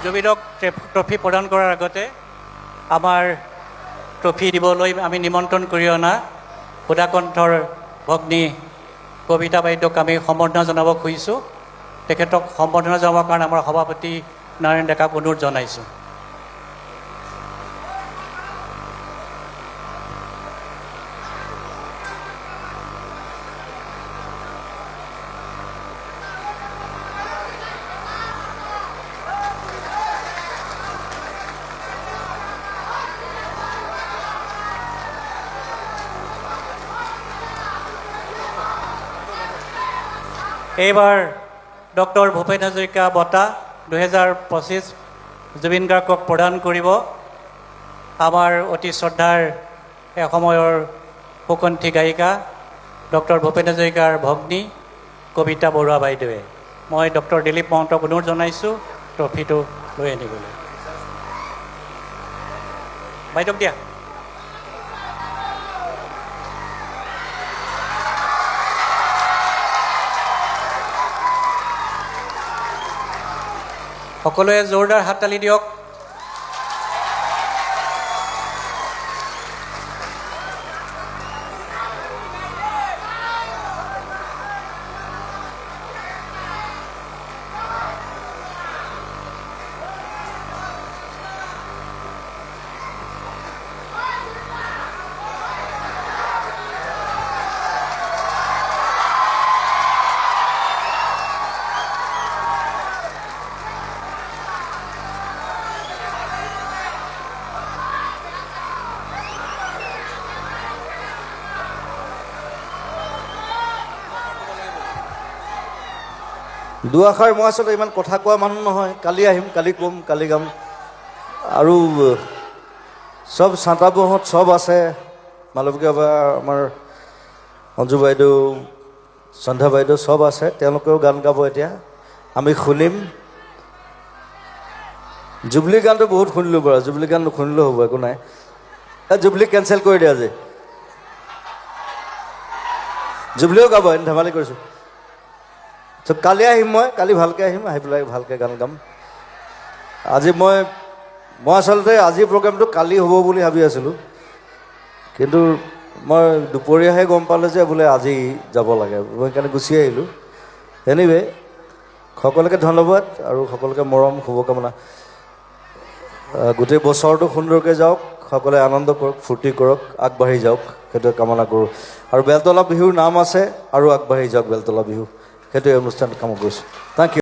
জুবিনক ট্ৰফি প্ৰদান কৰাৰ আগতে আমাৰ ট্ৰফি দিবলৈ আমি নিমন্ত্ৰণ কৰি অনা সুধাকণ্ঠৰ ভগ্নী কবিতা বাইদেউক আমি সম্বৰ্ধনা জনাব খুজিছোঁ। তেখেতক সম্বৰ্ধনা জনাবৰ কাৰণে আমাৰ সভাপতি নাৰায়ণ ডেকাক অনুৰোধ জনাইছোঁ। এইবাৰ ডক্টৰ ভূপেন হাজৰিকা বঁটা 2025 জুবিন গাৰ্গক প্ৰদান কৰিব আমাৰ অতি শ্ৰদ্ধাৰ এসময়ৰ সুকণ্ঠী গায়িকা ডক্টৰ ভূপেন হাজৰিকাৰ ভগ্নী কবিতা বৰুৱা বাইদেৱে। মই ডক্টৰ দিলীপ মহন্তক অনুৰোধ জনাইছোঁ ট্ৰফিটো লৈ আনিবলৈ। বাইদেউক দিয়া। সকলোৱে জোৰদাৰ হাততালি দিয়ক। দুআষাৰ মই আচলতে ইমান কথা কোৱা মানুহ নহয়। কালি আহিম, কালি ক'ম, কালি গাম। আৰু চব চান্তাবুহঁত চব আছে, মালবিকা বা আমাৰ অঞ্জু বাইদেউ, সন্ধ্যা বাইদেউ চব আছে। তেওঁলোকেও গান গাব এতিয়া, আমি শুনিম। জুবলি গানটো বহুত শুনিলোঁ বাৰু, জুবলি গান নুশুনিলেও হ'ব, একো নাই। জুবলি কেঞ্চেল কৰি দিয়া আজি। জুবলিও গাব, এনে ধেমালি কৰিছোঁ। ত' কালি আহিম, মই কালি ভালকৈ আহিম, আহি পেলাই ভালকৈ গান গাম। আজি মই আচলতে আজি প্ৰগ্ৰেমটো কালি হ'ব বুলি ভাবি আছিলোঁ, কিন্তু মই দুপৰীয়াহে গম পালোঁ যে বোলে আজি যাব লাগে। মই সেইকাৰণে গুচি আহিলোঁ। এনিৱে সকলোকে ধন্যবাদ আৰু সকলোকে মৰম শুভকামনা। গোটেই বছৰটো সুন্দৰকৈ যাওক, সকলোৱে আনন্দ কৰক, ফূৰ্তি কৰক, আগবাঢ়ি যাওক, সেইটোৱে কামনা কৰোঁ। আৰু বেলতলা বিহুৰ নাম আছে, আৰু আগবাঢ়ি যাওক বেলতলা বিহু, সেইটোৱে অনুষ্ঠান কাম কৰিছোঁ। Thank U.